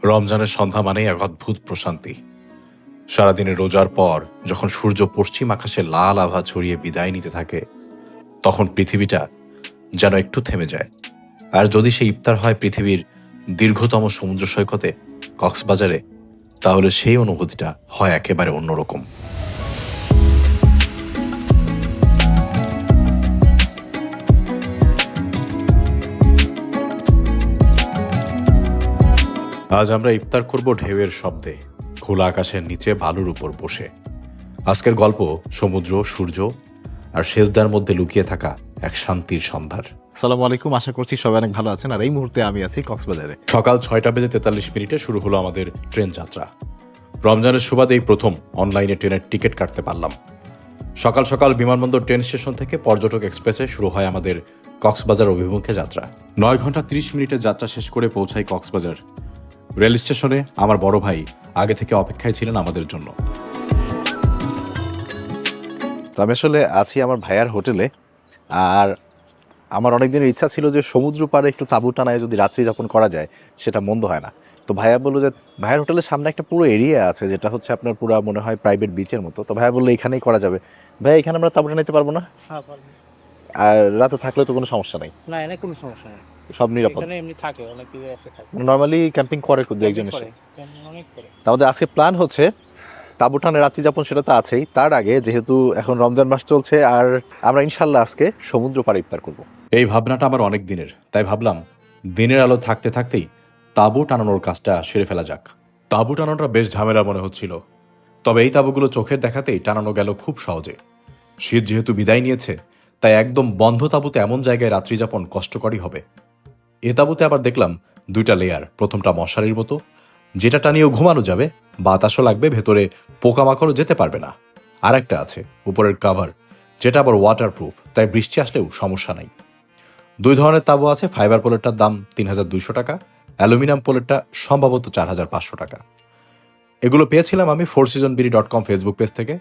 রমজানের সন্ধ্যা মানেই এক অদ্ভুত প্রশান্তি। সারাদিনের রোজার পর যখন সূর্য পশ্চিম আকাশে লাল আভা ছড়িয়ে বিদায় নিতে থাকে, তখন পৃথিবীটা যেন একটু থেমে যায়। আর যদি সেই ইফতার হয় পৃথিবীর দীর্ঘতম সমুদ্র সৈকতে, কক্সবাজারে, তাহলে সেই অনুভূতিটা হয় একেবারে অন্যরকম। আজ আমরা ইফতার করব ঢেউয়ের শব্দে, খোলা আকাশের নিচে বালুর উপর বসে। আজকের গল্প সমুদ্র, সূর্য আর সেজদার মধ্যে লুকিয়ে থাকা এক শান্তির সন্ধ্যার। আসসালামু আলাইকুম, আশা করছি সবাই অনেক ভালো আছেন। আর এই মুহূর্তে আমি আছি কক্সবাজারে। সকাল 6:43 শুরু হলো আমাদের ট্রেন যাত্রা। রমজানের সুবাদে এই প্রথম অনলাইনে ট্রেনের টিকিট কাটতে পারলাম। সকাল সকাল বিমানবন্দর ট্রেন স্টেশন থেকে পর্যটক এক্সপ্রেসে শুরু হয় আমাদের কক্সবাজার অভিমুখে যাত্রা। 9 ঘন্টা 30 মিনিটের যাত্রা শেষ করে পৌঁছাই কক্সবাজার রেল স্টেশনে। আমার বড় ভাই আগে থেকে অপেক্ষায় ছিলেন আমাদের জন্য। তো আমি আসলে আছি আমার ভাইয়ার হোটেলে। আর আমার অনেক দিনের ইচ্ছা ছিল যে সমুদ্র পাড়ে একটু তাঁবু টানায় যদি রাত্রি যাপন করা যায়, সেটা মন্দ হয় না। তো ভাইয়া বললো যে ভাইয়ার হোটেলের সামনে একটা পুরো এরিয়া আছে, যেটা হচ্ছে আপনার পুরো মনে হয় প্রাইভেট বিচের মতো। তো ভাইয়া বললো এখানেই করা যাবে। ভাইয়া, এখানে আমরা তাঁবু টানাইতে পারবো না? হ্যাঁ, পারবে। আর রাতে থাকলে তো কোনো সমস্যা নেই, না, এনে কোনো সমস্যা নেই। সব নিরাপদ। এখানে এমনি থাকে, অনেক কিছু এসে থাকে। নর্মালি ক্যাম্পিং করে দু একজন এসে। অনেক করে। তাহলে আজকে প্ল্যান হচ্ছে তাঁবু টানে রাত্রি যাপন, সেটা তো আছেই। তার আগে যেহেতু এখন রমজান মাস চলছে, আর আমরা ইনশাল্লাহ আজকে সমুদ্র পাড়ে ইফতার করবো। এই ভাবনাটা আমার অনেক দিনের, তাই ভাবলাম দিনের আলো থাকতে থাকতেই তাঁবু টানানোর কাজটা সেরে ফেলা যাক। তাঁবু টানানোটা বেশ ঝামেলা মনে হচ্ছিল, তবে এই তাঁবুগুলো চোখের দেখাতেই টানানো গেল খুব সহজে। শীত যেহেতু বিদায় নিয়েছে, তাই একদম বন্ধ তাঁবুতে এমন জায়গায় রাত্রিযাপন কষ্টকরই হবে। এ তাঁবুতে আবার দেখলাম 2টা লেয়ার। প্রথমটা মশারির মতো, যেটা টানিয়েও ঘুমানো যাবে, বাতাসও লাগবে, ভেতরে পোকামাকড়ও যেতে পারবে না। আর একটা আছে উপরের কাভার, যেটা আবার ওয়াটারপ্রুফ, তাই বৃষ্টি আসলেও সমস্যা নাই। 2 ধরনের তাঁবু আছে। ফাইবার পোলেরটার দাম 3200 টাকা, অ্যালুমিনিয়াম পোলেরটা সম্ভবত 4500 টাকা। এগুলো পেয়েছিলাম আমি fourseasonbd.com ফেসবুক পেজ থেকে।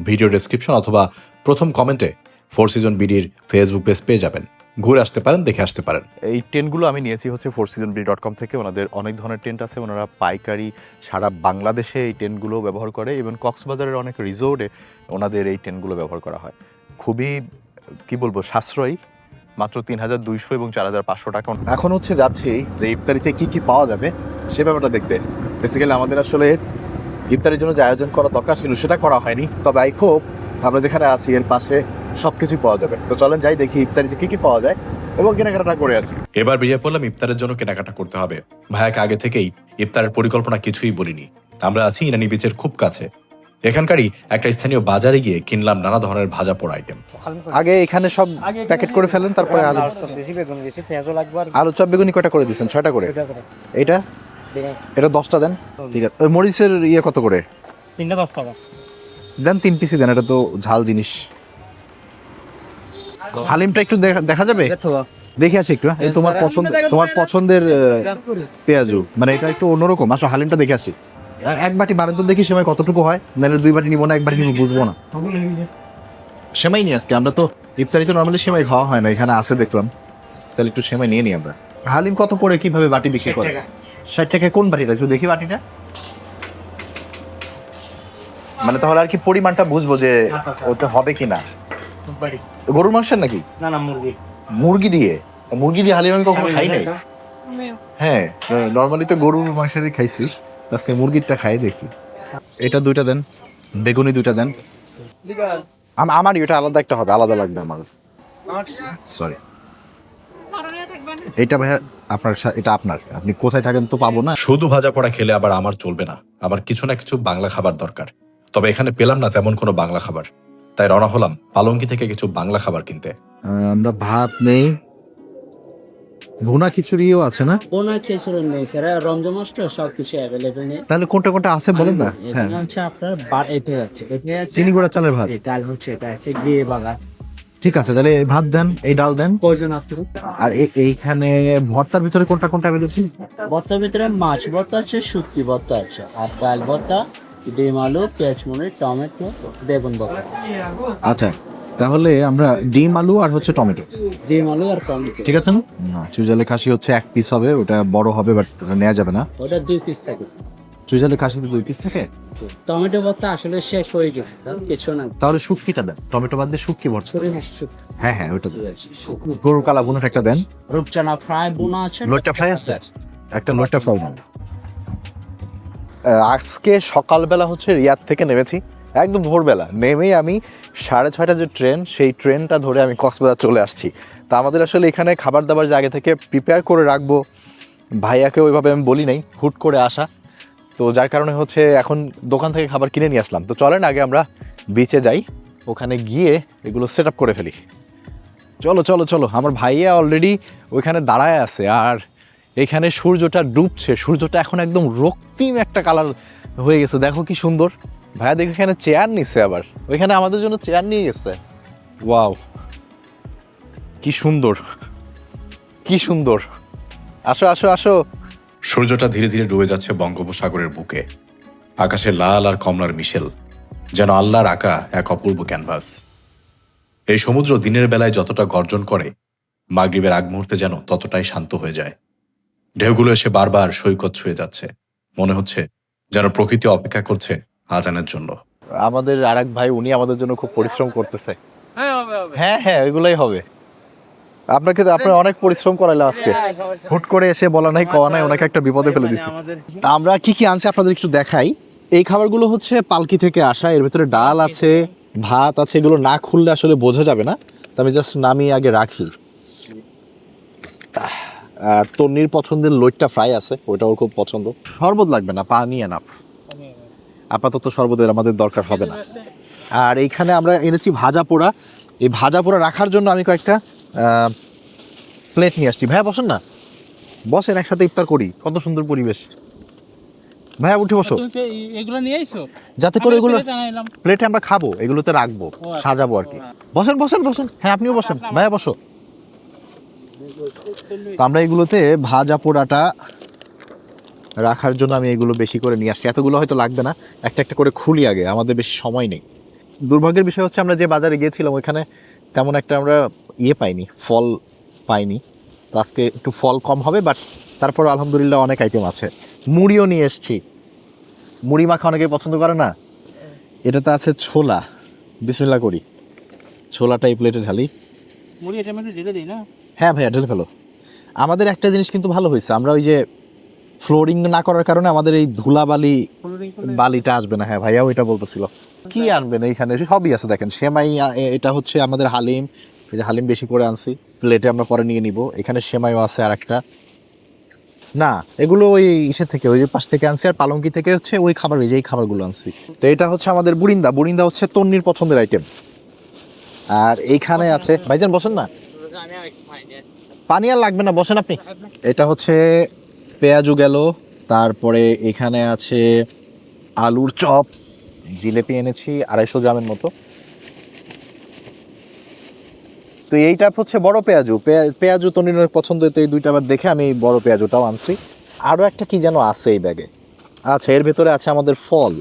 ভিডিও ডেসক্রিপশন অথবা প্রথম কমেন্টে 4seasonbd-র ফেসবুক পেজ পেয়ে যাবেন। ঘুরে আসতে পারেন, দেখে আসতে পারেন। এই টেন্টগুলো আমি নিয়েছি হচ্ছে fourseasonbd.com থেকে। ওনাদের অনেক ধরনের টেন্ট আছে, ওনারা পাইকারি সারা বাংলাদেশে এই টেন্টগুলো ব্যবহার করে। এবং কক্সবাজারের অনেক রিসোর্টে ওনাদের এই টেন্টগুলো ব্যবহার করা হয়। খুবই কি বলবো, সাশ্রয়ী, মাত্র 3200 এবং 4500 টাকা। এখন হচ্ছে যাচ্ছি যে ইফতারিতে কি কি পাওয়া যাবে সে ব্যাপারটা দেখতে। বেসিক্যালি আমাদের আসলে ইফতারির জন্য যে আয়োজন করা দরকার ছিল সেটা করা হয়নি, তবে আই হোপ আমরা যেখানে আছি এর পাশে সব কিছুই পাওয়া যাবে। তো চলেন যাই, দেখি ইফতারিতে কি কি পাওয়া যায় এবং কেনাকাটা করে আসি। এবার বেরিয়ে পড়লাম ইফতারের জন্য কেনাকাটা করতে হবে। ভাইয়াকে আগে থেকেই ইফতারের পরিকল্পনা কিছুই বলিনি। আমরা আছি ইরানি বিচের খুব কাছে। এখানকারই একটা স্থানীয় বাজারে গিয়ে কিনলাম নানা ধরনের ভাজা পোড়া আইটেম। আগে এখানে সব প্যাকেট করে ফেলেন, তারপরে আলু বেশি বেগুন, বেশি পেঁয়াজও লাগবে। আর আলু চপ বেগুনি কয়টা করে দিচ্ছেন? 6টা করে। এইটা এটা 10টা দেন। ঠিক আছে। ওই মরিচের ইয়ে কত করে? 3টা 10 টাকা দেন, 3 পিসই দেন, এটা তো ঝাল জিনিস। হালিমটা একটু দেখা যাবে? দেখে আসি একটু। এই তোমার পছন্দের পেঁয়াজু, মানে এটা একটু অন্যরকম। আসলে হালিমটা দেখে আসি। এক বাটি বারেন তো, দেখি সেমাই কতটুকু হয়। নাহলে 2 বাটি নিবো না, 1 বাটি নিবো, বুঝবো না। সেমাই নিয়ে আজকে আমরা তো ইফতারিতে নর্মালি সেমাই খাওয়া হয় না, এখানে আছে দেখলাম, তাহলে একটু সেমাই নিয়ে নিই আমরা। হালিম কত করে, কিভাবে বাটি বিক্রি করে? 60 টাকা। কোন বাটিটা একটু দেখি বাটিটা। মানে তাহলে আর কি পরিমাণটা বুঝবো যে ওটা হবে কিনা। গরুর মাংসের নাকি? না না, মুরগি। মুরগি দিয়ে হালিম আমি কখনো খাই নাই। হ্যাঁ, নর্মালি তো গরুর মাংসেরই খাইছি, আজকে মুরগিরটা খাই দেখি। এটা 2টা দেন, বেগুনি 2টা দেন। আমার এটা আলাদা একটা হবে, আলাদা লাগবে আমার। সরি, এটা ভাইয়া আপনার, এটা আপনার। আপনি কোথায় থাকেন তো পাবো না। শুধু ভাজা পোড়া খেলে আবার আমার চলবে না, আমার কিছু না কিছু বাংলা খাবার দরকার। তবে এখানে পেলাম না তেমন কোনো বাংলা খাবার, তাই রওনা হলাম পালঙ্কি থেকে কিছু বাংলা খাবার কিনতে। আমরা ভাত নেই, ভুনা খিচুড়িও আছে না? ওনার খিচুড়ি নেই স্যার, রমজান মাস তো সবকিছু অ্যাভেলেবেল নেই। তাহলে কোনটা কোনটা আছে বলেন না। হ্যাঁ, এখানে হচ্ছে আপনার এটা আছে চিনি গুঁড়া চালের ভাত। ডাল হচ্ছে, এটা আছে গিয়ে বাগান। ঠিক আছে, তাহলে ভাত দেন, এই ডাল দেন। প্রয়োজন আছে। আর এইখানে ভর্তার ভিতরে কোনটা কোনটা অ্যাভেলেবল? ভর্তার ভিতরে মাছ ভর্তা আছে, শুটকি ভর্তা আছে, আর ডাল ভর্তা, ডিম আলু, পেঁয়াজ মুড়ি, টমেটো, বেগুন ভর্তা। আচ্ছা, তাহলে আমরা ডিম আলু আর হচ্ছে টমেটো, ডিম আলু আর টমেটো। ঠিক আছে না? চুইঝালের খাসি হচ্ছে 1 পিস হবে, ওটা বড় হবে বাট ওটা নেওয়া যাবে না। ওটা 2 পিস থাকে স্যার। চুইঝালের খাসিতে 2 পিস থাকে। টমেটো ভর্তা আসলে শেষ হয়ে গেছে স্যার, কিছু না। তাহলে শুটকিটা দেন, টমেটো বাদ দিয়ে শুটকি ভর্তা। ছড়ি মাছ শুক্তো। হ্যাঁ হ্যাঁ ওটা দেন। গরুর কালা বোনাটা একটা দেন। রূপচানা ফ্রাই বোনা আছে। লোটটা ফ্রাই আছে, একটা লোটটা ফ্রাই দেন। আজকে সকালবেলা হচ্ছে রিয়াদ থেকে নেমেছি, একদম ভোরবেলা নেমেই আমি 6:30 যে ট্রেন, সেই ট্রেনটা ধরে আমি কক্সবাজার চলে আসছি। তা আমাদের আসলে এখানে খাবার দাবার যে আগে থেকে প্রিপেয়ার করে রাখবো, ভাইয়াকে ওইভাবে আমি বলি নাই, হুট করে আসা, তো যার কারণে হচ্ছে এখন দোকান থেকে খাবার কিনে নিয়ে আসলাম। তো চলেন আগে আমরা বিচে যাই, ওখানে গিয়ে এগুলো সেট আপ করে ফেলি। চলো চলো চলো, আমার ভাইয়া অলরেডি ওইখানে দাঁড়ায় আছে, আর এখানে সূর্যটা ডুবছে, সূর্যটা এখন একদম রক্তিম একটা কালার হয়ে গেছে, দেখো কি সুন্দর। ভাইয়া দেখো এখানে চেয়ার নিচ্ছে, আবার ওইখানে আমাদের জন্য চেয়ার নিয়ে গেছে। ওয়াও, কি সুন্দর, কি সুন্দর। আসো আসো আসো। সূর্যটা ধীরে ধীরে ডুবে যাচ্ছে বঙ্গোপসাগরের বুকে। আকাশে লাল আর কমলার মিশেল, যেন আল্লাহর আঁকা এক অপূর্ব ক্যানভাস। এই সমুদ্র দিনের বেলায় যতটা গর্জন করে, মাগরিবের আগ মুহূর্তে যেন ততটাই শান্ত হয়ে যায়। ঢেউগুলো এসে বারবার সৈকত ছুঁয়ে যাচ্ছে, মনে হচ্ছে যেন প্রকৃতি অপেক্ষা করছে আজানের জন্য। আমাদের আরেক ভাই, উনি আমাদের জন্য খুব পরিশ্রম করতেছে। হ্যাঁ হ্যাঁ ওইগুলাই হবে। আপনাকে তো আপনার অনেক পরিশ্রম করাইলাম আজকে, হুট করে এসে বলা নাই কওয়া নাই, ওনাকে একটা বিপদে ফেলে দিছি। তা আমরা কি কি আনছি আপনাদের একটু দেখাই। এই খাবারগুলো হচ্ছে পালকি থেকে আসা, এর ভিতরে ডাল আছে, ভাত আছে, এগুলো না খুললে আসলে বোঝা যাবে না, তো আমি জাস্ট নামিয়ে আগে রাখি। আর তন্নির পছন্দের লইট্টা ফ্রাই আছে, ওইটা ওর খুব পছন্দ। শরবত লাগবে না, পানি এনাফ, আপাতত শরবতের আমাদের দরকার হবে না। আর এইখানে আমরা এনেছি ভাজা পোড়া, এই ভাজা পোড়া রাখার জন্য আমি কয়েকটা প্লেট নিয়ে আসছি। ভাইয়া বসেন না, বসেন একসাথে ইফতার করি, কত সুন্দর পরিবেশ। ভাইয়া উঠে বসো, এগুলো নিয়ে আইছো যাতে করে এগুলো টানাইলাম। প্লেটে আমরা খাবো, এগুলোতে রাখবো, সাজাবো আর কি। বসেন বসেন বসেন, হ্যাঁ আপনিও বসেন, ভাইয়া বসো। তো আমরা এগুলোতে ভাজা পোড়াটা রাখার জন্য আমি এগুলো বেশি করে নিয়ে আসছি, এতগুলো হয়তো লাগবে না, একটা একটা করে খুলি আগে, আমাদের বেশি সময় নেই। দুর্ভাগ্যের বিষয় হচ্ছে আমরা যে বাজারে গিয়েছিলাম ওইখানে তেমন একটা আমরা পাইনি, ফল পাইনি। তো আজকে একটু ফল কম হবে, বাট তারপর আলহামদুলিল্লাহ অনেক আইটেম আছে। মুড়িও নিয়ে এসছি, মুড়ি মাখা অনেকেই পছন্দ করে না। এটাতে আছে ছোলা, বিসমিল্লাহ করি, ছোলাটা এই প্লেটে ঢালি। মুড়ি এটা একটু ঢেলে দিই না। হ্যাঁ ভাইয়া ঢেলে ফেলো। আমাদের একটা জিনিস কিন্তু ভালো হয়েছে, আমরা ওই যে ফ্লোরিং না করার কারণে আমাদের এই ধুলাবালি বালিটা আসবে না। হ্যাঁ ভাইয়া ওইটা বলতেছিল। কি আনবেন এইখানে? সবই আছে দেখেন, সেমাই, এটা হচ্ছে আমাদের হালিম, এই যে হালিম বেশি করে আনছি, প্লেটে আমরা পরে নিয়ে নিব। এখানে সেমাইও আছে আর একটা, না এগুলো ওই ইসে থেকে, ওই যে পাশ থেকে আনছি, আর পালঙ্কি থেকে হচ্ছে ওই খাবার, ওই যে এই খাবারগুলো আনছি। তো এটা হচ্ছে আমাদের বুরিন্দা, বুরিন্দা হচ্ছে তন্নির পছন্দের আইটেম। আর এইখানে আছে, ভাইজান বসেন না, পানি আর লাগবে না, বসেন আপনি। এটা হচ্ছে পেঁয়াজু গেল, তারপরে এখানে আছে আলুর চপ, জিলেপি এনেছি 250 গ্রামের মতো। তো এইটা হচ্ছে বড় পেঁয়াজু, পেঁয়াজু তনির পছন্দ, তো এই দুইটা আবার দেখে আমি বড় পেঁয়াজুটাও আনছি। আরও একটা কি যেন আছে এই ব্যাগে, আচ্ছা এর ভেতরে আছে আমাদের ফল,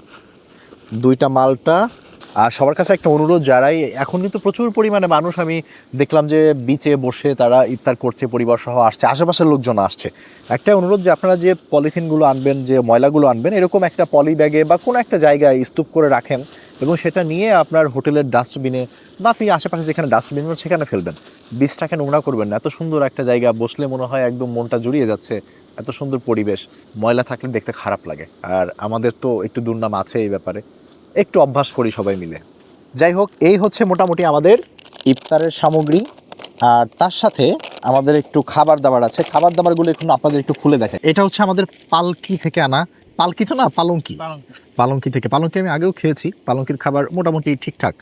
2টা মালটা। আর সবার কাছে একটা অনুরোধ, যারাই এখন কিন্তু প্রচুর পরিমাণে মানুষ আমি দেখলাম যে বিচে বসে তারা ইফতার করছে, পরিবার সহ আসছে, আশেপাশের লোকজন আসছে, একটা অনুরোধ যে আপনারা যে পলিথিনগুলো আনবেন, যে ময়লাগুলো আনবেন, এরকম একটা পলি ব্যাগে বা কোনো একটা জায়গায় স্তূপ করে রাখেন, এবং সেটা নিয়ে আপনার হোটেলের ডাস্টবিনে বা আপনি আশেপাশে যেখানে ডাস্টবিন সেখানে ফেলবেন। বীজটাকে নোংরা করবেন না, এত সুন্দর একটা জায়গা, বসলে মনে হয় একদম মনটা জুড়িয়ে যাচ্ছে, এত সুন্দর পরিবেশ, ময়লা থাকলে দেখতে খারাপ লাগে। আর আমাদের তো একটু দুর্নাম আছে এই ব্যাপারে, একটু অভ্যাস করি সবাই মিলে। যাই হোক, এই হচ্ছে মোটামুটি আমাদের ইফতারের সামগ্রী। আর তার সাথে আমাদের একটু খাবার দাবার আছে, খাবার দাবারগুলো এখন আপনাদের একটু খুলে দেখে। এটা হচ্ছে আমাদের পালকি থেকে আনা, পালকি তো না, পালঙ্কি, পালঙ্কি থেকে। পালঙ্কি আমি আগেও খেয়েছি, পালঙ্কির খাবার মোটামুটি ঠিকঠাক,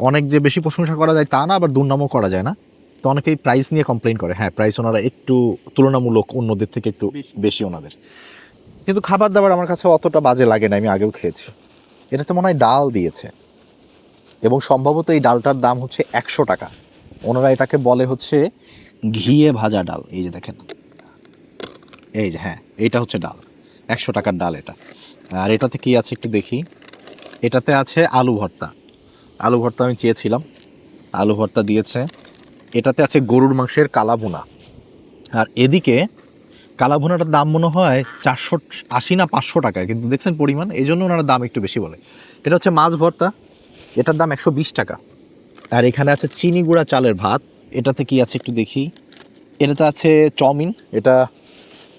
অনেক যে বেশি প্রশংসা করা যায় তা না, আবার দুর্নামও করা যায় না। তো অনেকেই প্রাইস নিয়ে কমপ্লেন করে, হ্যাঁ প্রাইস ওনারা একটু তুলনামূলক অন্যদের থেকে একটু বেশি ওনাদের, কিন্তু খাবার দাবার আমার কাছে অতটা বাজে লাগে না, আমি আগেও খেয়েছি। এটাতে মনে হয় ডাল দিয়েছে, এবং সম্ভবত এই ডালটার দাম হচ্ছে 100 টাকা। ওনারা এটাকে বলে হচ্ছে ঘিয়ে ভাজা ডাল, এই যে দেখেন, এই যে, হ্যাঁ এইটা হচ্ছে ডাল, 100 টাকার ডাল এটা। আর এটাতে কি আছে একটু দেখি, এটাতে আছে আলু ভর্তা, আলু ভর্তা আমি চেয়েছিলাম, আলু ভর্তা দিয়েছে, এটাতে আছে গরুর মাংসের কালাভুনা, আর এদিকে কালাভুনাটার দাম মনে হয় 480 না 500 টাকা, কিন্তু দেখছেন পরিমাণ, এই জন্য ওনারা দাম একটু বেশি বলে। এটা হচ্ছে মাছ ভর্তা, এটার দাম 120 টাকা। আর এখানে আছে চিনি গুঁড়া চালের ভাত, এটাতে কি আছে একটু দেখি। এটাতে আছে চাউমিন, এটা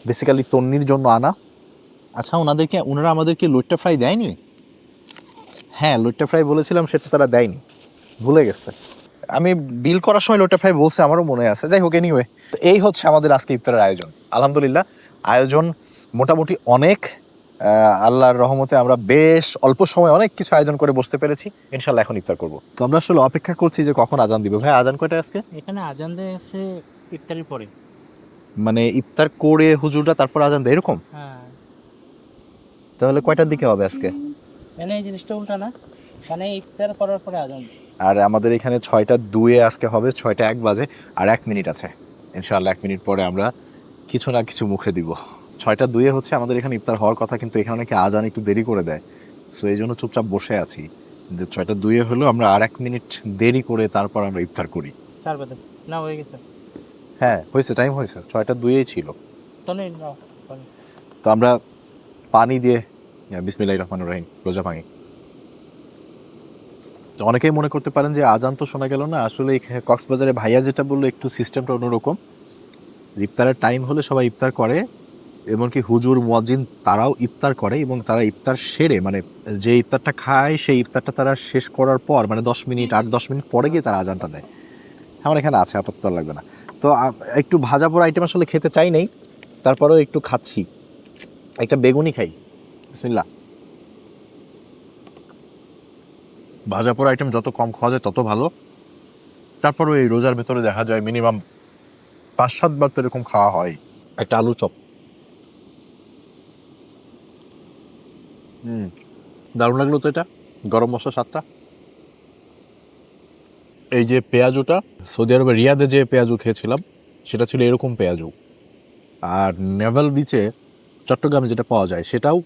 বেসিক্যালি তন্নির জন্য আনা। আচ্ছা, ওনারা আমাদেরকে লইট্টা ফ্রাই দেয়নি? হ্যাঁ, লইট্টা ফ্রাই বলেছিলাম, সেটা তারা দেয়নি, ভুলে গেছে। আমি বিল করার সময় লইট্টা ফ্রাই বলছে, আমারও মনে আছে। যাই হোক, এনিওয়ে, তো এই হচ্ছে আমাদের আজকে ইফতারের আয়োজন। আলহামদুলিল্লাহ, আয়োজন মোটামুটি অনেক। আল্লাহর রহমতে আমরা বেশ অল্প সময় অনেক কিছু আয়োজন করে বসতে পেরেছি। ইনশাল্লাহ এখন ইফতার করবো। তো আমরা আসলে অপেক্ষা করছি যে কখন আজান দিবে। ভাই, আজান কয়টা আজকে? এখানে আজান দেয় এসে ইফতারির পরে। মানে ইফতার করে হুজুররা তারপর আজান দেয় এরকম? হ্যাঁ, তাহলে কয়টার দিকে হবে আজকে? মানে এই জিনিসটা উল্টা না, মানে ইফতার করার পরে আজান দেয়। আর আমাদের এখানে 6টা 2-এ আজকে হবে, 6টা 1 বাজে, আর 1 মিনিট আছে। ইনশাআল্লাহ 1 মিনিট পরে আমরা কিছু না কিছু মুখে দিব। 6টা 2-এ হচ্ছে আমাদের এখানে ইফতার হওয়ার কথা, কিন্তু এখানে নাকি আজান একটু দেরি করে দেয়। সো এই জন্য চুপচাপ বসে আছি যে 6টা 2-এ হলো আমরা আর 1 মিনিট দেরি করে তারপর আমরা ইফতার করি। স্যার বেদে না হয়ে গেছে, হ্যাঁ হয়েছে, টাইম হয়েছে, 6টা 2-এই ছিল। তনে না sorry। তো আমরা পানি দিয়ে বিসমিল্লাহির রহমানির রহিম রোজা ভাঙি। তো অনেকেই মনে করতে পারেন যে আজান তো শোনা গেল না, আসলে কক্সবাজারে ভাইয়া যেটা বললো একটু সিস্টেমটা অন্যরকম। ইফতারের টাইম হলে সবাই ইফতার করে, এমনকি হুজুর মুয়াজ্জিন তারাও ইফতার করে, এবং তারা ইফতার সেরে মানে যে ইফতারটা খায় সেই ইফতারটা তারা শেষ করার পর মানে 10 মিনিট 8-10 মিনিট পরে গিয়ে তারা আজানটা দেয়। আমার এখানে আছে, আপাতত লাগবে না। তো একটু ভাজা পোড়া আইটেম আসলে খেতে চাই নাই, তারপরেও একটু খাচ্ছি। একটা বেগুনি খাই, বিসমিল্লাহ। ভাজা পোড়া আইটেম যত কম খাওয়া যায় তত ভালো। তারপরেও এই রোজার ভেতরে দেখা যায় মিনিমাম 5-7 বার তো এরকম খাওয়া হয়। একটা আলু চপ, দারুণ লাগলো তো এটা। গরম মশলা স্বাদটা। এই যে পেঁয়াজুটা, সৌদি আরবে রিয়াদে যে পেঁয়াজু খেয়েছিলাম সেটা ছিল এরকম পেঁয়াজু। আর নেভাল বিচে চট্টগ্রামে যেটা পাওয়া যায় সেটাও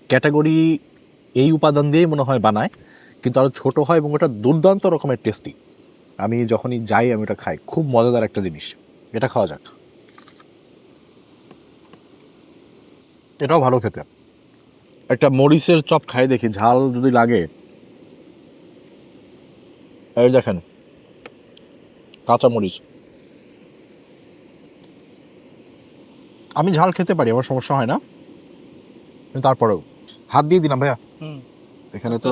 ক্যাটাগরি এই উপাদান দিয়েই মনে হয় বানায়, কিন্তু আরও ছোটো হয় এবং ওটা দুর্দান্ত রকমের টেস্টি। আমি যখনই যাই আমি ওটা খাই, খুব মজাদার একটা জিনিস। এটা খাওয়া যাক, এটাও ভালো খেতে। একটা মরিচের চপ খাই দেখি, ঝাল যদি লাগে। এই দেখেন, কাঁচা মরিচ। আমি ঝাল খেতে পারি, আমার সমস্যা হয় না, কিন্তু তারপরেও হাত দিয়ে দিলাম ভাইয়া। এখানে তো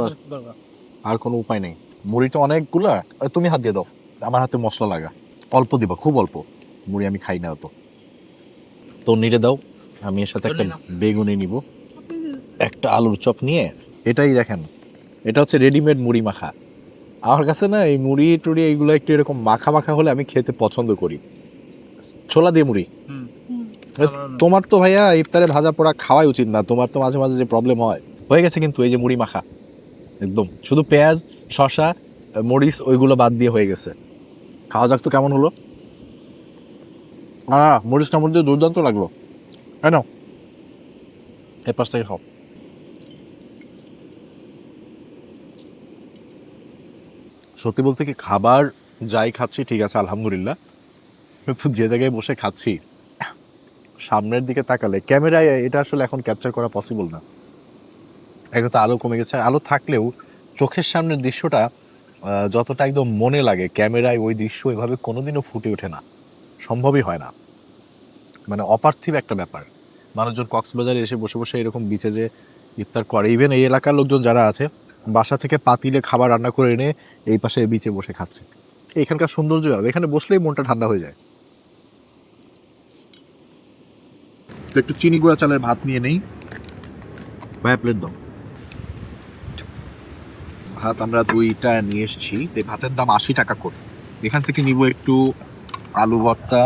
আর কোনো উপায় নেই। মুড়ি তো অনেকগুলা, তুমি হাত দিয়ে দাও, আমার হাতে মশলা লাগা। অল্প দিবা, খুব অল্প। মুড়ি আমি খাই না অত। তো নিড়ে দাও, আমি এর সাথে একটা বেগুনি নিব, একটা আলুর চপ নিয়ে। এটাই দেখেন, এটা হচ্ছে রেডিমেড মুড়ি মাখা। আমার কাছে না এই মুড়ি টুড়ি এইগুলো একটু এরকম মাখা মাখা হলে আমি খেতে পছন্দ করি। ছোলা দিয়ে মুড়ি। তোমার তো ভাইয়া ইফতারে ভাজা পোড়া খাওয়াই উচিত না, তোমার তো মাঝে মাঝে যে প্রবলেম হয়। হয়ে গেছে কিন্তু এই যে মুড়ি মাখা, একদম শুধু পেঁয়াজ শসা মরিচ ওইগুলো বাদ দিয়ে হয়ে গেছে। খাওয়া যাক তো কেমন হলো। মরিচটা মধ্যে দুর্দান্ত লাগলো, তাই না? এর পাশ থেকে খাও। সত্যি বলতে কি, খাবার যাই খাচ্ছি ঠিক আছে আলহামদুলিল্লাহ, কিন্তু যে জায়গায় বসে খাচ্ছি সামনের দিকে তাকালে ক্যামেরায় এটা আসলে এখন ক্যাপচার করা পসিবল না। এখন তো আলো কমে গেছে, আলো থাকলেও চোখের সামনের দৃশ্যটা যতটা একদম মনে লাগে, ক্যামেরায় ওই দৃশ্য এভাবে কোনোদিনও ফুটে ওঠে না, সম্ভবই হয় না। মানে অপার্থিব একটা ব্যাপার। মানুষজন কক্সবাজারে এসে বসে বসে এরকম বিচে যে ইফতার করে, ইভেন এই এলাকার লোকজন যারা আছে বাসা থেকে পাতিলে খাবার রান্না করে এনে এই পাশে বিচে বসে খাচ্ছে। এখানকার সৌন্দর্য, এখানে বসলেই মনটা ঠান্ডা হয়ে যায়। তো একটু চিনি গুঁড়া চালের ভাত নিয়ে নেই ভাইয়া, প্লেট দাও। ভাত আমরা 2টা নিয়ে এসেছি, এই ভাতের দাম 80 টাকা করে। এখান থেকে নিব একটু আলু ভর্তা,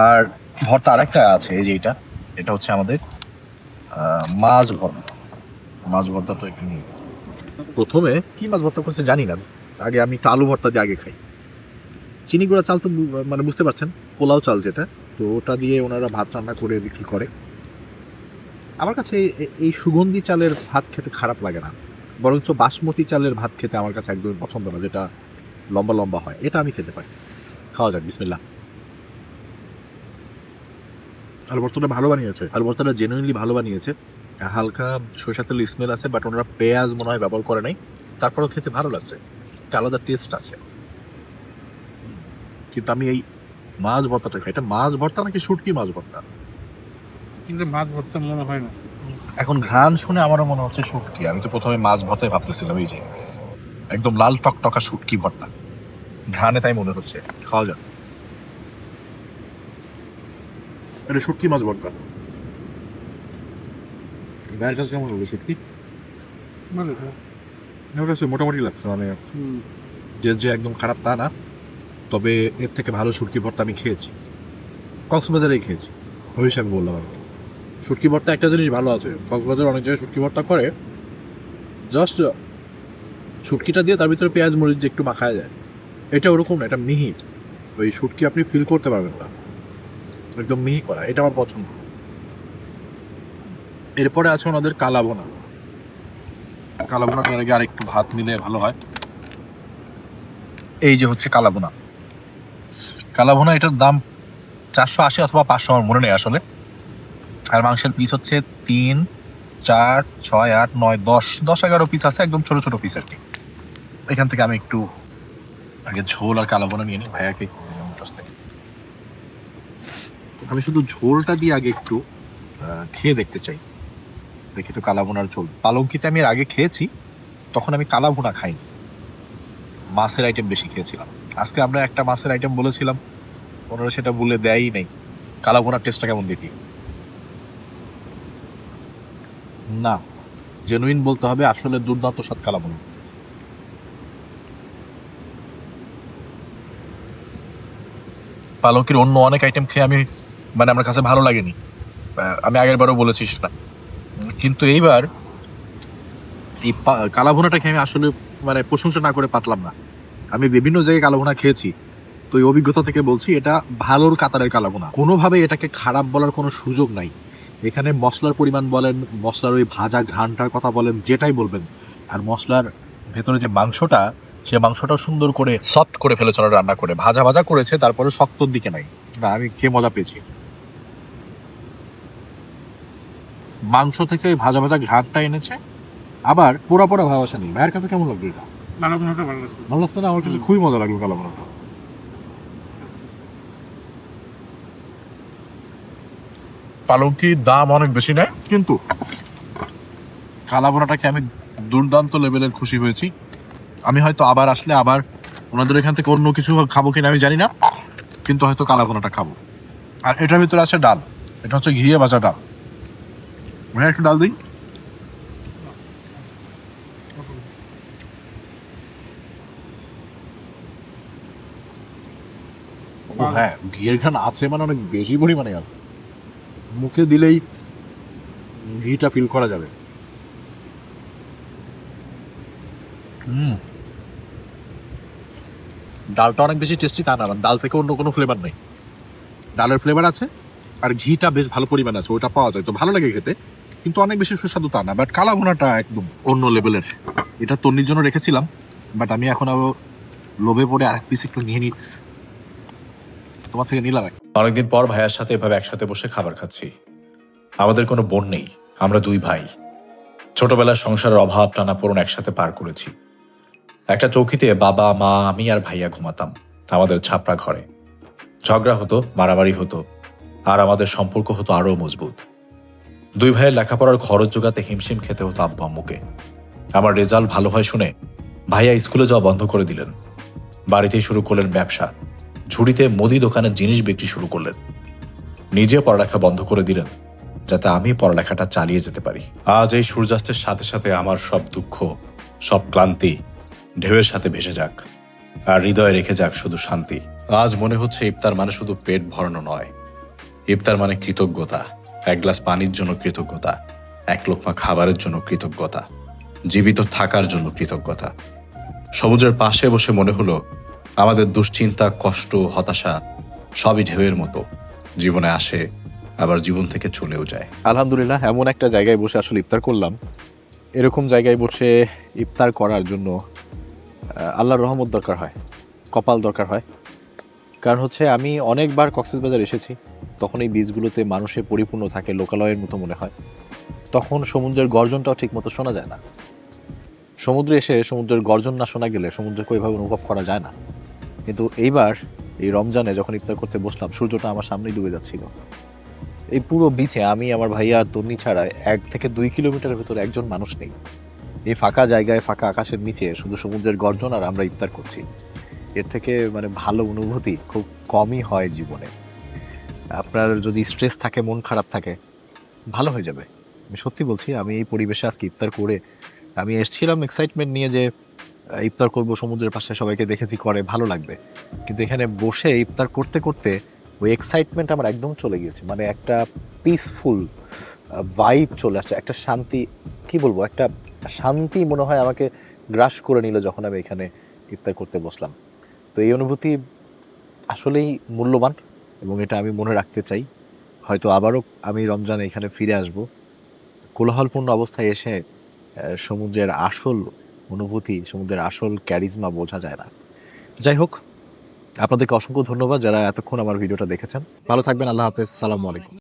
আর ভর্তা আরেকটা আছে, এই যে এটা হচ্ছে আমাদের মাছ ভর্তা। মাছ ভর্তা তো একটু নিই। প্রথমে কি মাছ ভর্তা করছে জানি না, আগে আমি একটু আলু ভর্তা দিয়ে আগে খাই। চিনি গুঁড়া চাল তো মানে বুঝতে পারছেন, পোলাও চাল যেটা, তো ওটা দিয়ে ওনারা ভাত রান্না করে বিক্রি করে। আমার কাছে এই সুগন্ধি চালের ভাত খেতে খারাপ লাগে না, বরঞ্চ বাসমতি চালের ভাত খেতে আমার কাছে একদম পছন্দ না, যেটা লম্বা লম্বা হয়, এটা আমি খেতে পারি। খাওয়া যাক, বিসমিল্লাহ। আলু ভর্তাটা ভালো বানিয়েছে, আলু ভর্তাটা জেনুইনলি ভালো বানিয়েছে। হালকা সরষের তেল স্মেল আছে, বাট ওনারা পেঁয়াজ মনে হয় ব্যবহার করে নাই, তারপরেও খেতে ভালো লাগছে, একটা আলাদা টেস্ট আছে। কিন্তু আমি এই মাছ ভর্তাটা খাই। এটা মাছ ভর্তা নাকি শুটকি মাছ ভর্তা? কিন্তু মাছ ভর্তা মনে হয় না। এখন ঘ্রাণ শুনে আমারও মনে হচ্ছে শুটকি। আমি তো প্রথমে মাছ ভর্তাই ভাবতেছিলাম, এই যে একদম লাল টকটকা শুটকি ভর্তা, ঘ্রাণে তাই মনে হচ্ছে। খাওয়া যাক। এটা শুটকি মাছ ভর্তা। ভাইয়ের কাছে কেমন হলো শুটকি? মানে হ্যাঁ। আমার কাছে মোটামুটি লাগছে, মানে যে একদম খারাপ তা না, তবে এর থেকে ভালো শুটকি ভর্তা আমি খেয়েছি, কক্সবাজারেই খেয়েছি। ওই হিসাবে বললাম আমি। শুটকি ভর্তা একটা জিনিস ভালো আছে, কক্সবাজার অনেক জায়গায় শুটকি ভর্তা করে জাস্ট শুটকিটা দিয়ে তার ভিতরে পেঁয়াজ মরিচ দিয়ে একটু মাখায় যায়। এটা ওরকম না, এটা মিহি। ওই শুটকি আপনি ফিল করতে পারবেন না, একদম মিহি করা। এটা আমার পছন্দ। এরপরে আছে ওনাদের কালাভুনা। কালাভুনাটার আগে আর একটু ভাত নিলে ভালো হয়। এই যে হচ্ছে কালাভুনা। কালাভুনা, এটার দাম 480 অথবা 500, আমার মনে নেই আসলে। আর মাংসের পিস হচ্ছে 3, 4, 6, 8, 9, 10, 11 পিস আছে, একদম ছোট ছোট পিস আর কি। এখান থেকে আমি একটু আগে ঝোল আর কালাভুনা নিয়ে নিই ভাইয়াকে। আমি শুধু ঝোলটা দিয়ে আগে একটু খেয়ে দেখতে চাই, দেখি তো কালাভুনার ঝোল। পালঙ্কিতে আমি এর আগে খেয়েছি, তখন আমি কালাভুনা খাইনি, মাছের আইটেম বেশি খেয়েছিলাম। আজকে আমরা একটা মাছের আইটেম বলেছিলাম, ওনারা সেটা বলে দেয়ই নাই। কালাভুনার টেস্টটা কেমন দেখি। না, জেনুইন বলতে হবে, আসলে দুর্দান্ত স্বাদ কালাভুনা। পালঙ্কির অন্য অনেক আইটেম খেয়ে আমি আমার কাছে ভালো লাগেনি, আমি আগের বারও বলেছি সেটা। কিন্তু এইবার এই কালাভুনাটা খেয়ে আমি আসলে প্রশংসা না করে পারলাম না। আমি বিভিন্ন জায়গায় কালাভুনা খেয়েছি, তো এই অভিজ্ঞতা থেকে বলছি এটা ভালোর কাতারের কালাভুনা। কোনোভাবে এটাকে খারাপ বলার কোনো সুযোগ নাই। এখানে মশলার পরিমাণ বলেন, মশলার ওই ভাজা ঘ্রাণটার কথা বলেন, যেটাই বলবেন, আর মশলার ভেতরে যে মাংসটা, সে মাংসটাও সুন্দর করে সফট করে ফেলেছে ওরা রান্না করে। ভাজা ভাজা করেছে, তারপরে শক্তর দিকে নাই। না, আমি খেয়ে মজা পেয়েছি। মাংস থেকে ওই ভাজা ভাজা ঘ্রাণটা এনেছে, আবার পোড়া পোড়া ভাব আসেনি। ভাইয়ের কাছে কেমন লাগলো এটা? কালাভুনাটা ভালো লাগছে। ভালো লাগছে না? আমার কাছে খুবই মজা লাগলো কালাভুনাটা। পালঙ্কির দাম অনেক বেশি নেয়, কিন্তু কালাভুনাটাকে আমি দুর্দান্ত লেভেলের খুশি হয়েছি। আমি হয়তো আবার আসলে আবার ওনাদের এখান থেকে অন্য কিছু খাবো কিনা আমি জানি না, কিন্তু হয়তো কালাভুনাটা খাবো। আর এটার ভিতরে আছে ডাল, এটা হচ্ছে ঘিয়ে ভাজা ডাল। ভাইয়া একটু ডাল দিই। হ্যাঁ, ঘিয়ের ঘ্রাণ আছে, অনেক বেশি পরিমাণে আছে। মুখে দিলেই ঘিটা ফিল করা যাবে। ডালটা অনেক বেশি টেস্টি তা না, ডাল থেকে অন্য কোনো ফ্লেভার নেই। ডালের ফ্লেভার আছে, আর ঘিটা বেশ ভালো পরিমাণে আছে, ওটা পাওয়া যায়, তো ভালো লাগে খেতে, কিন্তু অনেক বেশি সুস্বাদু তা না। বাট কালাভুনাটা একদম অন্য লেভেলের। এটা তন্নির জন্য রেখেছিলাম, বাট আমি এখন আরো লোভে পড়ে আরেক পিস একটু নিয়ে নিচ্ছি, তোমার থেকে নিলাম। অনেকদিন পর ভাইয়ার সাথে এভাবে একসাথে বসে খাবার খাচ্ছি। আমাদের কোনো বোন নেই, আমরা দুই ভাই। ছোটবেলার সংসারের অভাব টানাপোড়েন একসাথে পার করেছি। একটা চৌকিতে বাবা, মা, আমি আর ভাইয়া ঘুমাতাম আমাদের ছাপড়া ঘরে। ঝগড়া হতো, মারামারি হতো, আর আমাদের সম্পর্ক হতো আরো মজবুত। দুই ভাইয়ের লেখাপড়ার খরচ জোগাতে হিমশিম খেতে হতো আব্বু আম্মুকে। আমার রেজাল্ট ভালো হয় শুনে ভাইয়া স্কুলে যাওয়া বন্ধ করে দিলেন, বাড়িতেই শুরু করলেন ব্যবসা। ঝুড়িতে মুদি দোকানের জিনিস বিক্রি শুরু করলেন। নিজে পড়ালেখা বন্ধ করে দিলেন যাতে আমি পড়ালেখাটা চালিয়ে যেতে পারি। আজ এই সূর্যাস্তের সাথে সাথে আমার সব দুঃখ, সব ক্লান্তি ঢেউয়ের সাথে ভেসে যাক, আর হৃদয়ে রেখে যাক শুধু শান্তি। আজ মনে হচ্ছে ইফতার মানে শুধু পেট ভরানো নয়, ইফতার মানে কৃতজ্ঞতা। এক গ্লাস পানির জন্য কৃতজ্ঞতা, এক লোকমা খাবারের জন্য কৃতজ্ঞতা, জীবিত থাকার জন্য কৃতজ্ঞতা। সমুদ্রের পাশে বসে মনে হলো আমাদের দুশ্চিন্তা, কষ্ট, হতাশা সবই ঢেউয়ের মতো, জীবনে আসে আবার জীবন থেকে চলেও যায়। আলহামদুলিল্লাহ, এমন একটা জায়গায় বসে আসলে ইফতার করলাম। এরকম জায়গায় বসে ইফতার করার জন্য আল্লাহর রহমত দরকার হয়। কপাল দরকার হয়। কারণ হচ্ছে আমি অনেকবার কক্সবাজার এসেছি, তখন এই বীচগুলোতে মানুষে পরিপূর্ণ থাকে, লোকালয়ের মতো মনে হয়। তখন সমুদ্রের গর্জনটাও ঠিকমতো শোনা যায় না। সমুদ্রে এসে সমুদ্রের গর্জন না শোনা গেলে সমুদ্রকে ওইভাবে অনুভব করা যায় না। কিন্তু এইবার এই রমজানে যখন ইফতার করতে বসলাম, সূর্যটা আমার সামনেই ডুবে যাচ্ছিল। এই পুরো বিচে আমি, আমার ভাইয়া আর তন্নি ছাড়া 1 থেকে 2 কিলোমিটারের ভেতরে একজন মানুষ নেই। এই ফাঁকা জায়গায়, ফাঁকা আকাশের নিচে শুধু সমুদ্রের গর্জন আর আমরা ইফতার করছি। এর থেকে মানে ভালো অনুভূতি খুব কমই হয় জীবনে। আপনার যদি স্ট্রেস থাকে, মন খারাপ থাকে, ভালো হয়ে যাবে। আমি সত্যি বলছি, আমি এই পরিবেশে আজকে ইফতার করে আমি এসেছিলাম এক্সাইটমেন্ট নিয়ে যে ইফতার করব, সমুদ্রের পাশে সবাইকে দেখেছি করে, ভালো লাগবে। কিন্তু এখানে বসে ইফতার করতে করতে ওই এক্সাইটমেন্ট আমার একদম চলে গিয়েছে। মানে একটা পিসফুল ভাইব চলে আসছে, একটা শান্তি, কি বলবো, একটা শান্তি মনে হয় আমাকে গ্রাস করে নিল যখন আমি এখানে ইফতার করতে বসলাম। তো এই অনুভূতি আসলেই মূল্যবান এবং এটা আমি মনে রাখতে চাই। হয়তো আবারও আমি রমজানে এখানে ফিরে আসব। কোলাহলপূর্ণ অবস্থায় এসে সমুদ্রের আসল অনুভূতি, সমুদ্রের আসল ক্যারিজমা বোঝা যায় না। যাই হোক, আপনাদেরকে অসংখ্য ধন্যবাদ যারা এতক্ষণ আমার ভিডিওটা দেখেছেন। ভালো থাকবেন। আল্লাহ হাফেজ। আসসালামু আলাইকুম।